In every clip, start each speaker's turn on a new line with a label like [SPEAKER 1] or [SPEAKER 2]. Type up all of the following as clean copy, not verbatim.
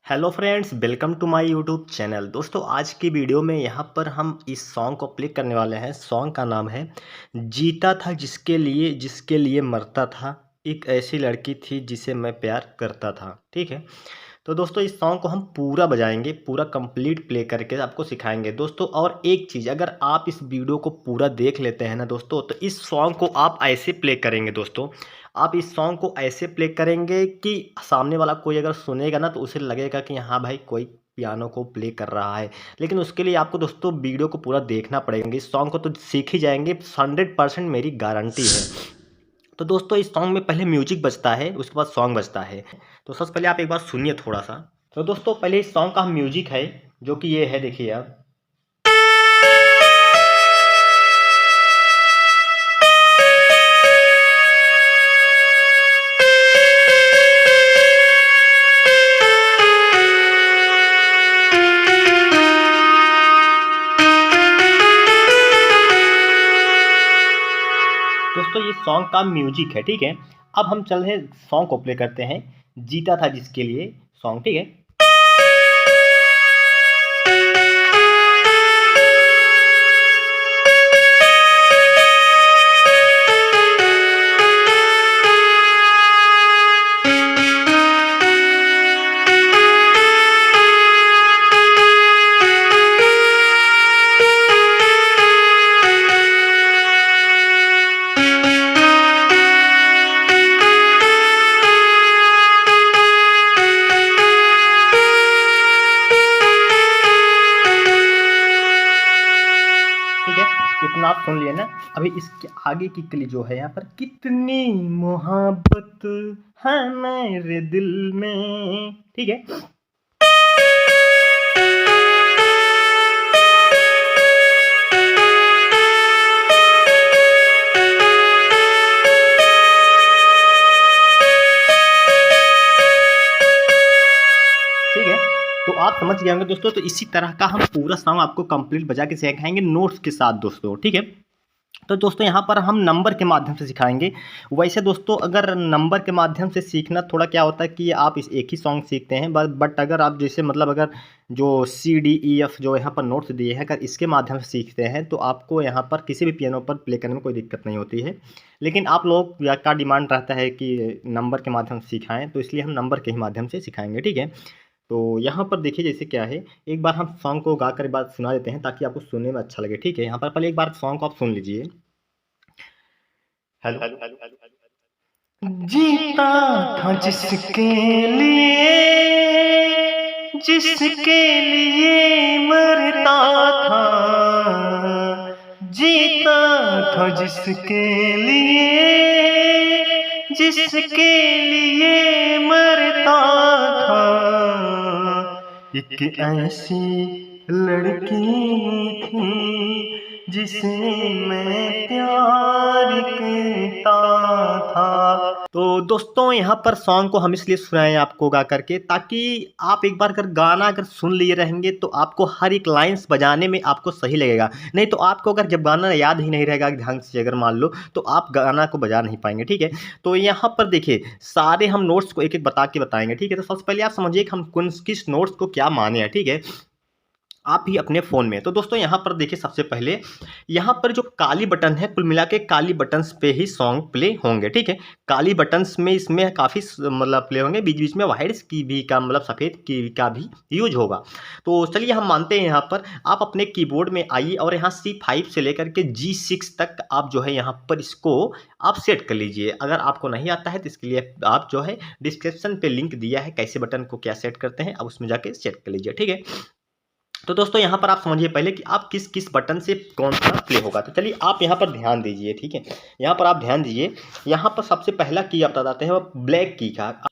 [SPEAKER 1] Hello friends, welcome to my YouTube channel. दोस्तों, आज की वीडियो में यहाँ पर हम इस सॉन्ग को प्ले करने वाले हैं। सॉन्ग का नाम है जीता था जिसके लिए मरता था, एक ऐसी लड़की थी जिसे मैं प्यार करता था। ठीक है। तो दोस्तों, इस सॉन्ग को हम पूरा बजाएंगे, पूरा कंप्लीट प्ले करके आपको सिखाएंगे दोस्तों। और एक चीज़, अगर आप इस वीडियो को पूरा देख लेते हैं ना दोस्तों, तो इस सॉन्ग को आप ऐसे प्ले करेंगे दोस्तों। आप इस सॉन्ग को ऐसे प्ले करेंगे कि सामने वाला कोई अगर सुनेगा ना, तो उसे लगेगा कि हाँ भाई, कोई पियानो को प्ले कर रहा है। लेकिन उसके लिए आपको दोस्तों वीडियो को पूरा देखना पड़ेगा। इस सॉन्ग को तो सीख ही जाएंगे, 100% मेरी गारंटी है। तो दोस्तों, इस सॉन्ग में पहले म्यूजिक बजता है, उसके बाद सॉन्ग बजता है। तो सबसे पहले आप एक बार सुनिए थोड़ा सा। तो दोस्तों, पहले इस सॉन्ग का म्यूजिक है, जो कि ये है, देखिए आप। दोस्तों, ये सॉन्ग का म्यूजिक है। ठीक है। अब हम चल रहे सॉन्ग को प्ले करते हैं, जीता था जिसके लिए सॉन्ग। ठीक है। ठीक है। इतना आप सुन लिए ना। अभी इसके आगे की कली जो है यहाँ पर, कितनी मोहब्बत है मेरे दिल में। ठीक है। ठीक है। तो आप समझ गए होंगे दोस्तों। तो इसी तरह का हम पूरा सॉन्ग आपको कंप्लीट बजा के सिखाएंगे, नोट्स के साथ दोस्तों। ठीक है। तो दोस्तों, यहाँ पर हम नंबर के माध्यम से सिखाएंगे। वैसे दोस्तों, अगर नंबर के माध्यम से सीखना थोड़ा क्या होता है कि आप इस एक ही सॉन्ग सीखते हैं, बट अगर आप जैसे मतलब अगर जो C D E F जो यहाँ पर नोट्स दिए हैं, अगर इसके माध्यम से सीखते हैं, तो आपको यहाँ पर किसी भी पियानो पर प्ले करने में कोई दिक्कत नहीं होती है। लेकिन आप लोग का डिमांड रहता है कि नंबर के माध्यम से सिखाएं, तो इसलिए हम नंबर के ही माध्यम से सिखाएंगे। ठीक है। तो यहाँ पर देखिए जैसे क्या है, एक बार हम सॉन्ग को गाकर एक बार सुना देते हैं, ताकि आपको सुनने में अच्छा लगे। ठीक है। यहाँ पर पहले एक बार सॉन्ग को आप सुन लीजिए। हेलो। जीता था जिसके लिए मरता था। जीता था जिसके लिए मरता था, एक ऐसी लड़की थी जिसे मैं प्यार करता था। तो दोस्तों, यहाँ पर सॉन्ग को हम इसलिए सुनाए आपको गा करके, ताकि आप एक बार अगर गाना अगर सुन लिए रहेंगे, तो आपको हर एक लाइन्स बजाने में आपको सही लगेगा। नहीं तो आपको अगर जब गाना याद ही नहीं रहेगा ढंग से, अगर मान लो, तो आप गाना को बजा नहीं पाएंगे। ठीक है। तो यहाँ पर देखिए, सारे हम नोट्स को एक एक बता के बताएंगे। ठीक है। तो सबसे पहले आप समझिए कि हम किस नोट्स को क्या माने हैं। ठीक है। आप ही अपने फ़ोन में। तो दोस्तों, यहाँ पर देखिए, सबसे पहले यहाँ पर जो काली बटन है, कुल मिला के काली बटन्स पे ही सॉन्ग प्ले होंगे। ठीक है। काली बटन्स में इसमें काफ़ी मतलब प्ले होंगे, बीच बीच में वाइट्स की भी का मतलब सफ़ेद की का भी यूज होगा। तो चलिए हम मानते हैं। यहाँ पर आप अपने कीबोर्ड में आइए, और यहाँ C5 से लेकर के G6 तक आप जो है यहाँ पर इसको आप सेट कर लीजिए। अगर आपको नहीं आता है, तो इसके लिए आप जो है डिस्क्रिप्शन पे लिंक दिया है, कैसे बटन को क्या सेट करते हैं, आप उसमें जाके सेट कर लीजिए। ठीक है। तो दोस्तों, यहाँ पर आप समझिए पहले कि आप किस किस बटन से कौन सा प्ले होगा। तो चलिए आप यहाँ पर ध्यान दीजिए। ठीक है। यहाँ पर आप ध्यान दीजिए। यहाँ पर सबसे पहला की आप बताते हैं, वो ब्लैक की का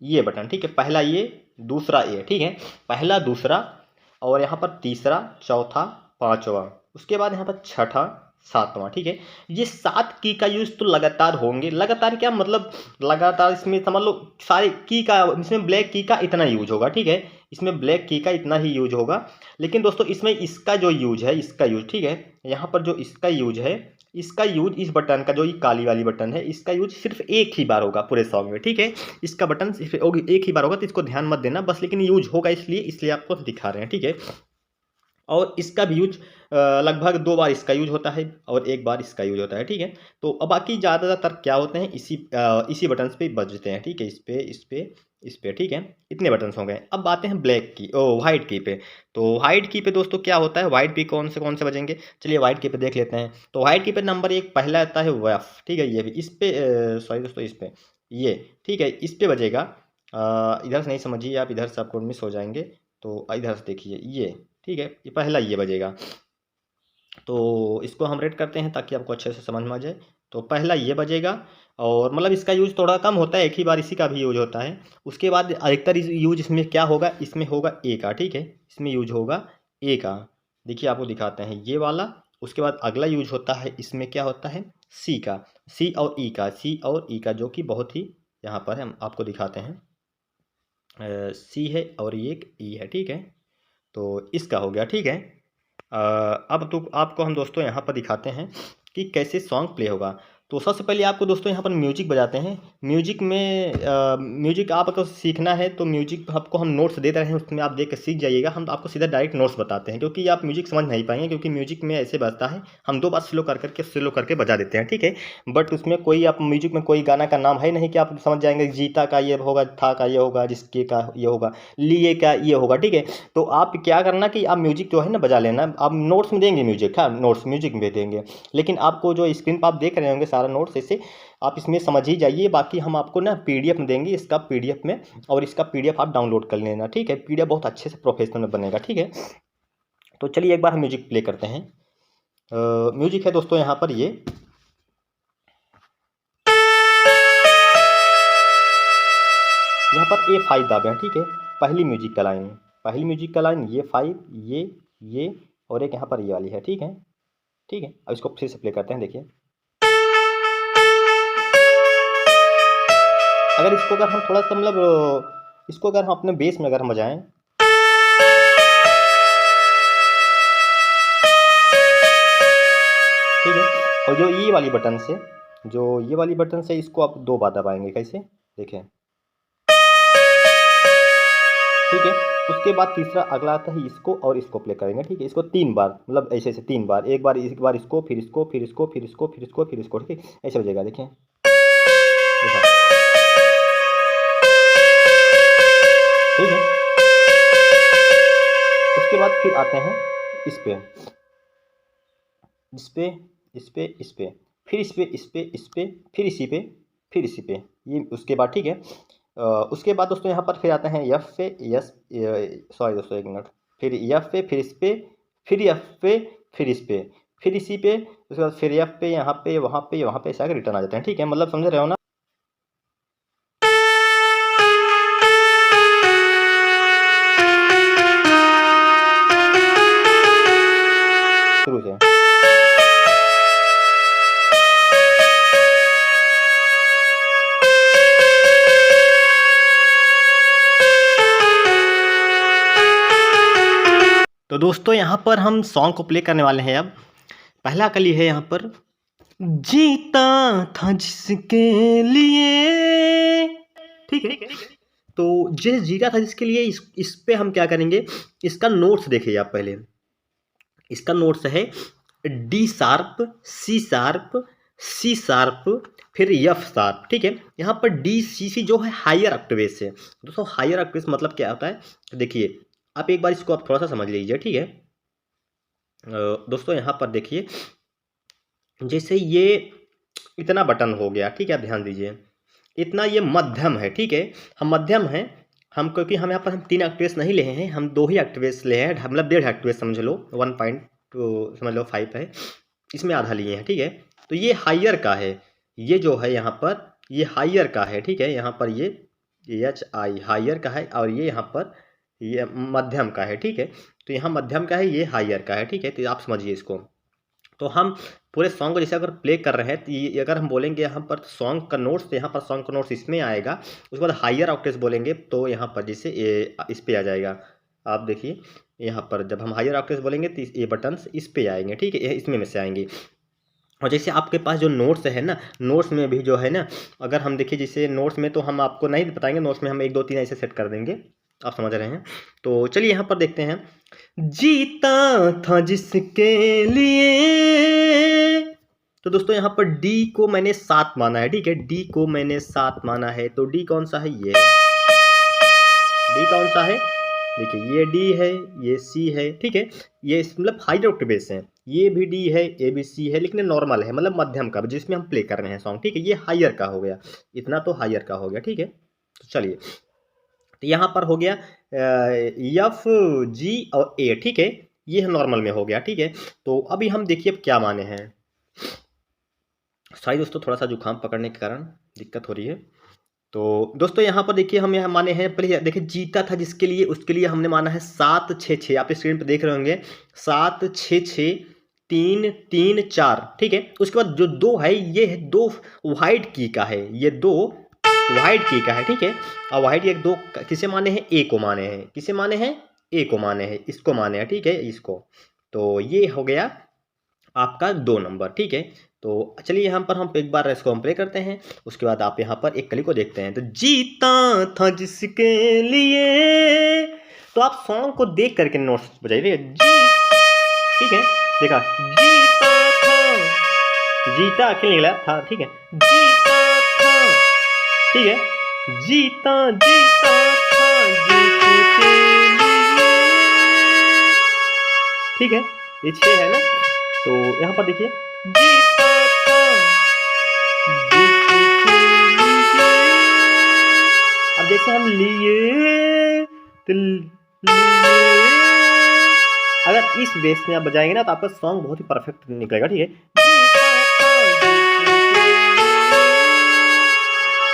[SPEAKER 1] ये बटन। ठीक है। पहला ये, दूसरा ये। ठीक है। पहला, दूसरा, और यहाँ पर तीसरा, चौथा, पांचवा, उसके बाद यहाँ पर छठा, सातवां। ठीक है। ये 7 की का यूज़ तो लगातार होंगे। लगातार क्या मतलब, लगातार इसमें समझ लो सारे की का, इसमें ब्लैक की का इतना यूज होगा। ठीक है। इसमें ब्लैक की का इतना ही यूज होगा। लेकिन दोस्तों, इसमें इसका जो यूज है, इसका यूज, ठीक है, यहाँ पर जो इसका यूज है, इसका यूज, इस बटन का जो ये काली वाली बटन है, इसका यूज सिर्फ एक ही बार होगा पूरे सॉन्ग में, ठीक है। इसका बटन सिर्फ एक ही बार होगा, तो इसको ध्यान मत देना बस, लेकिन यूज होगा इसलिए आपको दिखा रहे हैं, ठीक है। और इसका भी यूज लगभग 2 बार इसका यूज होता है और 1 बार इसका यूज होता है, ठीक है। तो अब बाकी ज़्यादातर क्या होते हैं, इसी बटन्स पे बजते हैं, ठीक है। इस पे ठीक है। इतने बटन्स हो गए। अब आते हैं ब्लैक की वाइट की पे। तो वाइट की पे दोस्तों क्या होता है, वाइट की कौन से बजेंगे, चलिए वाइट की पे देख लेते हैं। तो वाइट की पे नंबर 1 पहला आता है वेफ, ठीक है। ये भी इस पे सॉरी दोस्तों, इस पे ये, ठीक है, इस पे बजेगा। इधर से नहीं समझिए आप, इधर से आपको मिस हो जाएंगे, तो इधर से देखिए ये, ठीक है, ये पहला ये बजेगा। तो इसको हम रेड करते हैं ताकि आपको अच्छे से समझ में आ जाए। तो पहला ये बजेगा, और मतलब इसका यूज़ थोड़ा कम होता है, एक ही बार इसी का भी यूज होता है। उसके बाद अधिकतर यूज इसमें क्या होगा, इसमें होगा ए का, ठीक है। इसमें यूज होगा ए का, देखिए आपको दिखाते हैं ये वाला। उसके बाद अगला यूज होता है, इसमें क्या होता है, सी का, सी और ई का, जो कि बहुत ही यहाँ पर हम आपको दिखाते हैं। सी है और ये एक ई है, ठीक है। तो इसका हो गया, ठीक है। अब तो आपको हम दोस्तों यहाँ पर दिखाते हैं कि कैसे सॉन्ग प्ले होगा। तो सबसे पहले आपको दोस्तों यहाँ पर म्यूजिक बजाते हैं। म्यूजिक में म्यूजिक आपको सीखना है तो म्यूजिक आपको हम नोट्स दे रहे हैं, उसमें आप देख के सीख जाइएगा। हम आपको सीधा डायरेक्ट नोट्स बताते हैं, क्योंकि आप म्यूजिक समझ नहीं पाएंगे, क्योंकि म्यूजिक में ऐसे बजता है, हम 2 बार स्लो करके बजा देते हैं, ठीक है। बट उसमें कोई, आप म्यूजिक में कोई गाना का नाम है नहीं कि आप समझ जाएंगे जीता का ये होगा, था का ये होगा, जिसके का ये होगा, लिए का ये होगा, ठीक है। तो आप क्या करना कि आप म्यूजिक जो है ना बजा लेना। आप नोट्स में देंगे म्यूजिक, हाँ नोट्स म्यूजिक में देंगे, लेकिन आपको जो स्क्रीन पर आप देख रहे होंगे सारा नोट्स, ऐसे आप इसमें समझ ही जाइए। बाकी हम आपको ना पीडीएफ में देंगे, इसका पीडीएफ में, और इसका पीडीएफ आप डाउनलोड कर लेना, ठीक है। पीडीएफ बहुत अच्छे से प्रोफेशनल में बनेगा, ठीक है। तो चलिए एक बार हम म्यूजिक प्ले करते हैं। म्यूजिक है दोस्तों यहाँ पर ये, यहाँ पर A5 दाबे हैं, ठीक है। पहली म्यूजिक का लाइन ये 5, ये और एक यहाँ पर ये वाली है, ठीक है, ठीक है। अब इसको फिर से प्ले करते हैं, देखिए। अगर इसको अगर हम थोड़ा सा मतलब इसको अगर हम अपने बेस में अगर हम बजाएं, ठीक है। और जो ये वाली बटन से इसको आप 2 बार दबाएंगे, कैसे, देखें, ठीक है। उसके बाद तीसरा अगला आता है, इसको और इसको प्ले करेंगे, ठीक है। इसको 3 बार, मतलब ऐसे 3 बार, एक बार इसको, फिर इसको, फिर इसको, फिर इसको, फिर इसको, फिर इसको, ठीक है। ऐसे बजेगा, देखिए, ठीक है। उसके बाद फिर आते हैं इस पे, फिर इस पे, फिर इसी पे, ये उसके बाद, ठीक है। उसके बाद दोस्तों यहाँ पर फिर आते हैं एफ पे, सॉरी दोस्तों 1 मिनट, फिर एफ पे, फिर इस पे, फिर एफ पे, फिर इस पे, फिर इसी पे, उसके बाद फिर एफ पे, यहाँ पे, वहाँ पे ऐसा रिटर्न आ जाते हैं, ठीक है। मतलब समझ रहे हो ना। शुरू से तो दोस्तों यहाँ पर हम सॉन्ग को प्ले करने वाले हैं। अब पहला कली है यहाँ पर, जीता था जिसके लिए, ठीक है। तो जिस जीता था जिसके लिए, इस पे हम क्या करेंगे, इसका नोट्स देखिए आप पहले। इसका नोट्स है डी शार्प, सी शार्प, फिर एफ शार्प, ठीक है। यहाँ पर डी सी जो है हायर ऑक्टेव है दोस्तों। हायर ऑक्टेव मतलब क्या होता है, देखिए आप एक बार इसको आप थोड़ा सा समझ लीजिए, ठीक है। दोस्तों यहाँ पर देखिए, जैसे ये इतना बटन हो गया, ठीक है, आप ध्यान दीजिए, इतना ये मध्यम है, ठीक है। हम मध्यम हैं, हम क्योंकि हम यहाँ पर हम 3 ऑक्टेव्स नहीं ले हैं, हम 2 ही ऑक्टेव्स ले हैं, मतलब 1.5 ऑक्टेव समझ लो, 1.2 समझ लो 5 है, इसमें आधा लिए हैं, ठीक है। तो ये हायर का है, ये जो है यहाँ पर ये हायर का है, ठीक है। यहाँ पर ये HI हायर का है, और ये यहाँ पर ये मध्यम का है, ठीक है। तो यहाँ मध्यम का है, ये हायर का है, ठीक है। तो आप समझिए इसको। तो हम पूरे सॉन्ग को जैसे अगर प्ले कर रहे हैं, तो ये अगर हम बोलेंगे यहाँ पर सॉन्ग का नोट्स, तो यहाँ पर सॉन्ग का नोट्स इसमें आएगा। उसके बाद हायर ऑक्टेव्स बोलेंगे तो यहाँ पर जैसे इस पे आ जाएगा। आप देखिए यहाँ पर जब हम हायर ऑक्टेव्स बोलेंगे तो ये बटन्स इस पे आएंगे, ठीक है, इसमें से आएंगे। और जैसे आपके पास जो नोट्स है ना, नोट्स में भी जो है ना, अगर हम देखिए जैसे नोट्स में तो हम आपको नहीं बताएंगे, नोट्स में हम 1 2 3 ऐसे सेट कर देंगे, आप समझ रहे हैं। तो चलिए यहाँ पर देखते हैं। जीता था जिसके लिए, तो दोस्तों यहाँ पर डी को मैंने 7 माना है, ठीक है, डी को मैंने 7 माना है। तो डी कौन सा है, ये डी कौन सा है, देखिए ये डी है, ये सी है, ठीक है, ये मतलब हाई ऑक्टेव बेस है, ये भी डी है, ए बी सी है, लेकिन नॉर्मल है, मतलब मध्यम का जिसमें हम प्ले कर रहे हैं सॉन्ग, ठीक है। ये हायर का हो गया, इतना तो हायर का हो गया, ठीक है। तो चलिए, तो यहाँ पर हो गया एफ जी और ए, ठीक है, ये नॉर्मल में हो गया, ठीक है। तो अभी हम देखिए अब क्या माने हैं। सॉरी दोस्तों, थोड़ा सा जुकाम पकड़ने के कारण दिक्कत हो रही है। तो दोस्तों यहाँ पर देखिए हम यहाँ माने हैं, पहले देखिए जीता था जिसके लिए, उसके लिए हमने माना है 7 6 6, आप स्क्रीन पर देख रहे होंगे 7 6 6 3 3 4, ठीक है। उसके बाद जो 2 है, ये है 2 वाइट की का है, ये 2 वाइट की का है, ठीक है। और वाइट एक 2 किसे माने हैं, ए को माने हैं, किसे माने हैं, ए को माने हैं, इसको माने हैं, ठीक है, इसको। तो ये हो गया आपका 2 नंबर, ठीक है। तो चलिए यहाँ पर हम एक बार इसको हम प्ले करते हैं, उसके बाद आप यहाँ पर एक कली को देखते हैं। तो जीता था जिसके लिए, तो आप सॉन्ग को देख करके नोट्स बजाइए, जी, ठीक है, देखा, जीता था, जीता अकेले निकला था, ठीक है, जीता था, ठीक है, जीता जीता था जिसके लिए, ठीक है, ये 6 है ना। तो यहाँ पर देखिए, जीता था जिसके लिए, अब जैसे हम लिए तो लिए, अगर इस बेस में आप बजाएंगे ना तो आपका सॉन्ग बहुत ही परफेक्ट निकलेगा, ठीक है।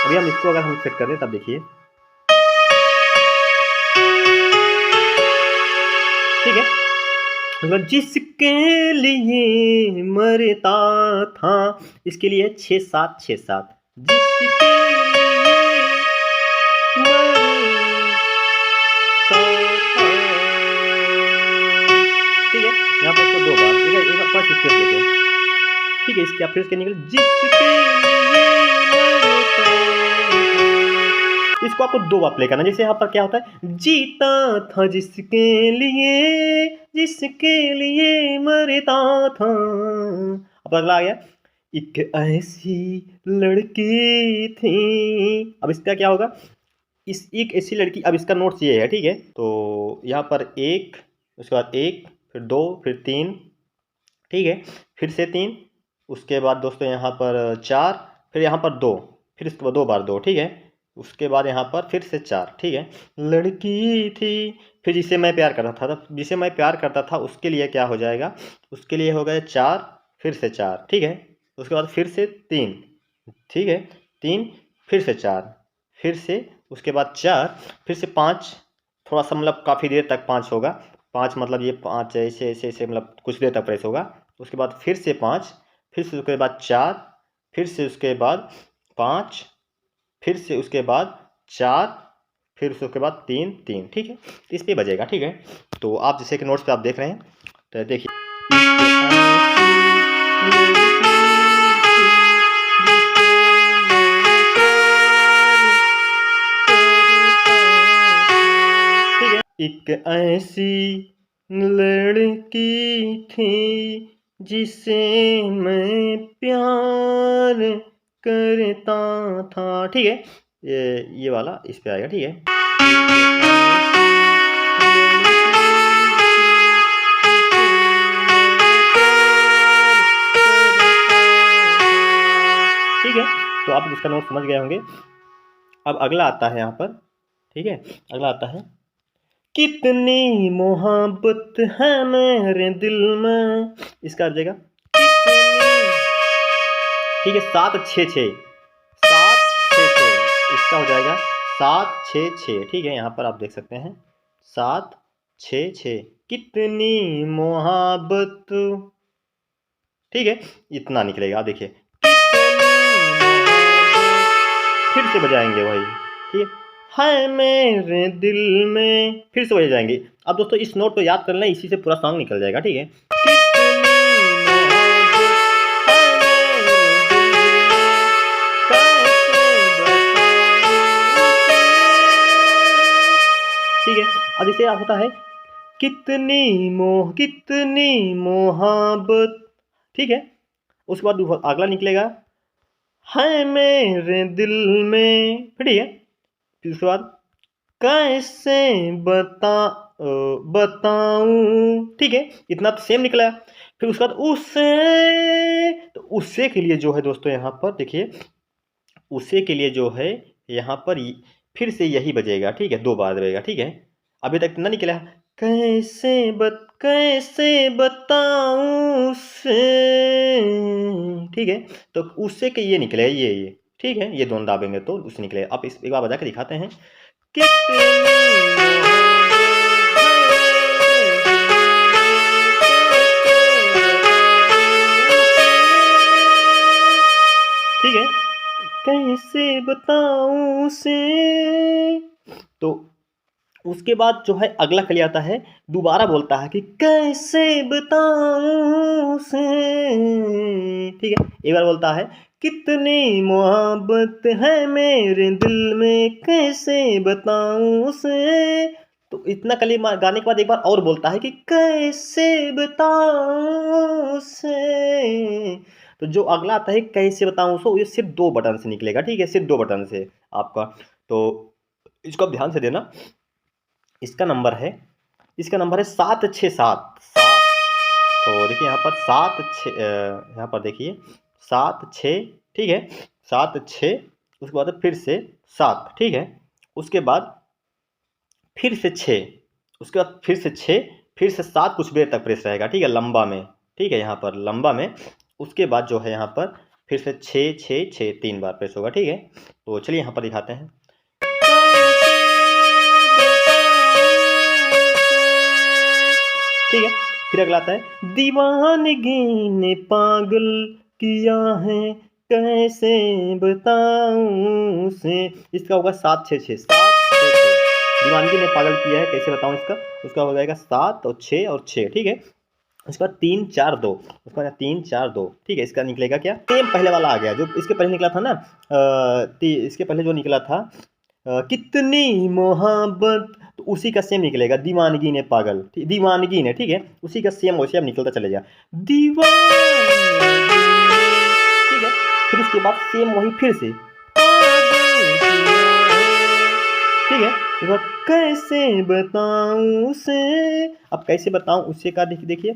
[SPEAKER 1] अभी हम इसको अगर हम सेट कर दें तब देखिए, ठीक है, जिसके लिए मरता था, इसके लिए 6 7 6 7, जिसके लिए मरता था, ठीक है। यहाँ पर इसको 2 बार, ठीक है, एक बार फर्स्ट स्टेप लेके, ठीक है, इसके आप फिर इसके निकले, जिसके लिए मरता, इसको आपको 2 बार प्ले करना। जैसे यहाँ पर क्या होता है, जीता था जिसके लिए, जिसके लिए मरता था। अब अगला आ गया, एक ऐसी लड़की थी, अब इसका क्या होगा, इस एक ऐसी लड़की, अब इसका नोट्स ये है, ठीक है। तो यहाँ पर 1, उसके बाद 1, फिर 2, फिर 3, ठीक है, फिर से 3, उसके बाद दोस्तों यहाँ पर 4, फिर यहाँ पर 2, फिर इसके बाद 2 बार 2, ठीक है, उसके बाद यहाँ पर फिर से 4, ठीक है। लड़की थी, फिर जिसे मैं प्यार करता था, जिसे मैं प्यार करता था उसके लिए क्या हो जाएगा, उसके लिए हो गया 4, फिर से 4, ठीक है, उसके बाद फिर से 3, ठीक है, 3, फिर से 4, फिर से उसके बाद 4, फिर से 5, थोड़ा सा मतलब काफ़ी देर तक 5 होगा, 5 मतलब ये 5 ऐसे ऐसे ऐसे मतलब कुछ देर तक प्रेस होगा, उसके बाद फिर से 5, फिर से उसके बाद 4, फिर से उसके बाद 5, फिर से उसके बाद 4, फिर उसके बाद 3 3, ठीक है, इस पे बजेगा, ठीक है। तो आप जैसे कि नोट्स पे आप देख रहे हैं, तो देखिए, ठीक है, एक ऐसी लड़की थी जिसे मैं प्यार करता था, ठीक है, ये वाला इस पे आएगा, ठीक है। ठीक है, तो आप इसका नोट समझ गए होंगे। अब अगला आता है यहाँ पर, ठीक है, अगला आता है, कितनी मोहब्बत है मेरे दिल में, इसका आ जाएगा, ठीक है, 7 6 6, 7 6 6, इसका हो जाएगा 7 6 6, ठीक है, यहाँ पर आप देख सकते हैं 7 6 6, कितनी मोहब्बत, ठीक है, इतना निकलेगा, देखिए, फिर से बजाएंगे वही, ठीक है मेरे दिल में, फिर से बजाएंगे जाएंगे। अब दोस्तों इस नोट को याद कर लें, इसी से पूरा सॉन्ग निकल जाएगा, ठीक है। अब इसे होता है कितनी मोहब्बत, ठीक है। उसके बाद अगला निकलेगा है मेरे दिल में, ठीक है। फिर उसके बाद कैसे बताऊं, ठीक है। इतना तो सेम निकला। फिर उसके बाद उससे, तो उससे के लिए जो है दोस्तों यहाँ पर देखिए, उससे के लिए जो है यहाँ पर फिर से यही बजेगा, ठीक है, 2 बार बजेगा, ठीक है। अभी तक ना निकला कैसे बताऊं उससे, ठीक है। तो उससे के ये निकले, ये ठीक है, ये दोनों दाबेंगे तो उससे निकले। अब इस एक बार बजा के दिखाते हैं। ठीक है, कैसे बताऊं उसे। तो उसके बाद जो है अगला कली आता है, दोबारा बोलता है कि कैसे बताऊं उसे, ठीक है। एक बार बोलता है कितनी मोहब्बत है मेरे दिल में, कैसे बताऊं उसे। तो इतना कली गाने के बाद एक बार और बोलता है कि कैसे बताऊं उसे। तो जो अगला आता है कैसे बताऊं उसको, ये सिर्फ 2 बटन से निकलेगा, ठीक है, सिर्फ 2 बटन से आपका। तो इसको आप ध्यान से देना। इसका नंबर है 767 तो देखिए यहाँ पर 7 6, यहाँ पर देखिए 7 6, ठीक है, 7 6। उसके बाद फिर से 7, ठीक है। उसके बाद फिर से 6, उसके बाद फिर से 6, फिर से 7 कुछ देर तक प्रेस रहेगा, ठीक है, लंबा में, ठीक है, यहाँ पर लंबा में। उसके बाद जो है यहाँ पर फिर से 6 6 6 3 बार प्रेस होगा, ठीक है। तो चलिए यहाँ पर दिखाते हैं। ठीक है, फिर अगला आता है दीवानगी ने पागल किया है, कैसे बताऊं उसे। इसका होगा 7 6 6 दीवानगी ने पागल किया है, कैसे बताऊं इसका। उसका हो जाएगा 7 और 6 और 6, ठीक है। उसके बाद 3 4 2, उसका 3 4 2, ठीक है। इसका निकलेगा क्या, सेम पहले वाला आ गया जो इसके पहले निकला था ना। इसके पहले जो निकला था कितनी मोहब्बत, तो उसी का सेम निकलेगा दीवानगी ने पागल, दीवानगी ने, ठीक है, उसी का सेम वैसे अब निकलता चलेगा दीवानगी, ठीक है। फिर उसके बाद सेम वही फिर से, ठीक है। तो कैसे बताऊं उसे। अब कैसे बताऊं उसे का देखिए,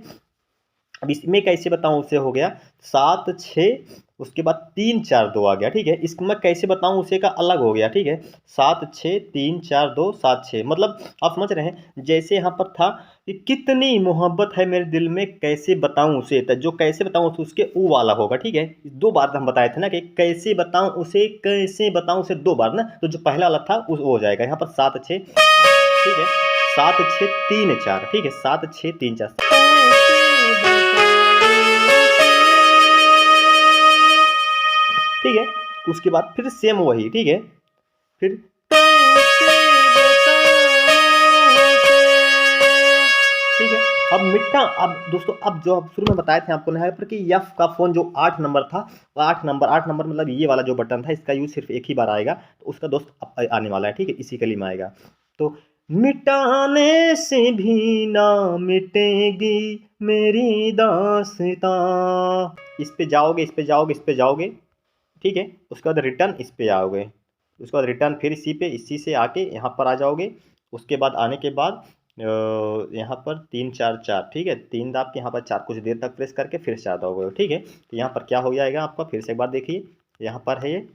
[SPEAKER 1] अब इसमें कैसे बताऊं उसे हो गया 7 6, उसके बाद 3 4 2 आ गया, ठीक है। इसमें कैसे बताऊं उसे का अलग हो गया, ठीक है। 7 6 3 4 2 7 6, मतलब आप समझ रहे हैं। जैसे यहाँ पर था कि कितनी मोहब्बत है मेरे दिल में, कैसे बताऊं उसे, तो जो कैसे बताऊं उसे उसके ऊ वाला होगा, ठीक है। 2 बार हम बताए थे ना कि कैसे बताऊं उसे, कैसे बताऊं उसे 2 बार ना, तो जो पहला वाला था वो हो जाएगा यहाँ पर 7 6, ठीक है, 7 6 3 4, ठीक है, 7 6 3 4, ठीक है। उसके बाद फिर सेम वही, ठीक है। फिर ठीक है। अब मिट्टा, अब दोस्तों अब जो शुरू में बताए थे आपको यहाँ पर कि यफ का फोन जो 8 नंबर था, 8 नंबर मतलब ये वाला जो बटन था, इसका यूज सिर्फ एक ही बार आएगा। तो उसका दोस्त अब आने वाला है, ठीक है, इसी कली में आएगा। तो मिटाने से भी ना मिटेगी मेरी दास्तां, इस पे जाओगे, इस पे जाओगे, इस पे जाओगे, ठीक है। उसके बाद रिटर्न इस पे आओगे, उसके बाद रिटर्न फिर इसी से आके यहाँ पर आ जाओगे। उसके बाद आने के बाद यहाँ पर 3 4 4, ठीक है, 3 दाब के यहाँ पर 4 कुछ देर तक प्रेस करके फिर से आ जाओगे, ठीक है। तो यहाँ पर क्या हो जाएगा आपका, फिर से एक बार देखिए, यहाँ पर है ये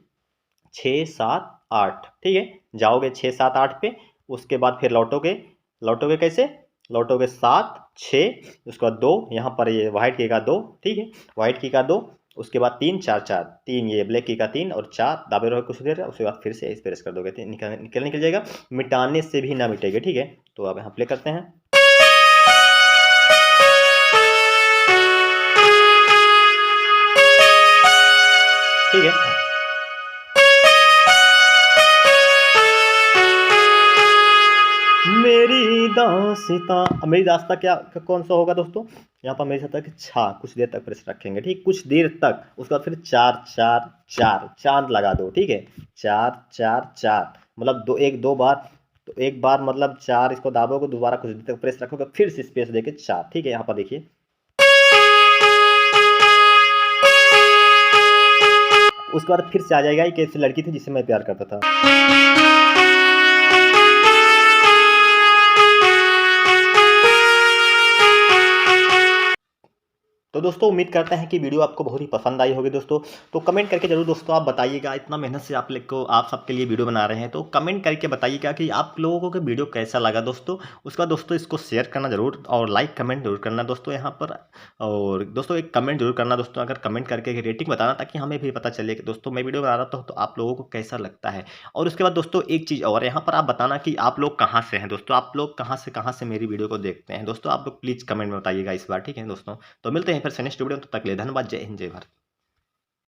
[SPEAKER 1] 6 7 8, ठीक है। जाओगे 6 7 8 पे, उसके बाद फिर लौटोगे, लौटोगे कैसे, लौटोगे 7 6, उसके बाद 2, यहाँ पर ये वाइट की का 2, ठीक है, वाइट की का 2, उसके बाद 3 4 4, 3 ये ब्लैक की का 3 और 4 दाबे रहोगे कुछ देर, उसके बाद फिर से इस प्रेस कर दोगे, निकल जाएगा। मिटाने से भी ना मिटेगा, ठीक है। तो अब यहाँ प्ले करते हैं। ठीक है, मेरी दास्तां, मेरी दास्तां क्या कौन सा होगा दोस्तों, यहाँ पर मेरे साथ छा कुछ देर तक प्रेस रखेंगे, ठीक, कुछ देर तक। उसके बाद फिर 4 4 4 चांद लगा दो, ठीक है, 4 4 4, मतलब 2 1 2 बार तो एक बार मतलब 4 इसको दाबोगे, दोबारा कुछ देर तक प्रेस रखोगे, फिर से स्पेस देके 4, ठीक है। यहाँ पर देखिए उसके बाद फिर से आ जाएगा कि ऐसी लड़की थी जिससे मैं प्यार करता था। तो दोस्तों उम्मीद करते हैं कि वीडियो आपको बहुत ही पसंद आई होगी दोस्तों। तो कमेंट करके ज़रूर दोस्तों आप बताइएगा, इतना मेहनत से आप सबके लिए वीडियो बना रहे हैं, तो कमेंट करके बताइएगा कि आप लोगों को वीडियो कैसा लगा दोस्तों। उसके बाद दोस्तों इसको शेयर करना ज़रूर और लाइक कमेंट जरूर करना दोस्तों यहाँ पर। और दोस्तों एक कमेंट जरूर करना दोस्तों, अगर कमेंट करके रेटिंग बताना, ताकि हमें भी पता चले कि दोस्तों मैं वीडियो बना रहा था तो आप लोगों को कैसा लगता है। और उसके बाद दोस्तों एक चीज़ और, यहाँ पर आप बताना कि आप लोग कहाँ से हैं दोस्तों, आप लोग कहाँ से मेरी वीडियो को देखते हैं दोस्तों। आप लोग प्लीज़ कमेंट में बताइएगा इस बार, ठीक है दोस्तों। तो मिलते हैं फिर से नेक्स्ट वीडियो, तब तक के लिए धन्यवाद। जय हिंद, जय भारत।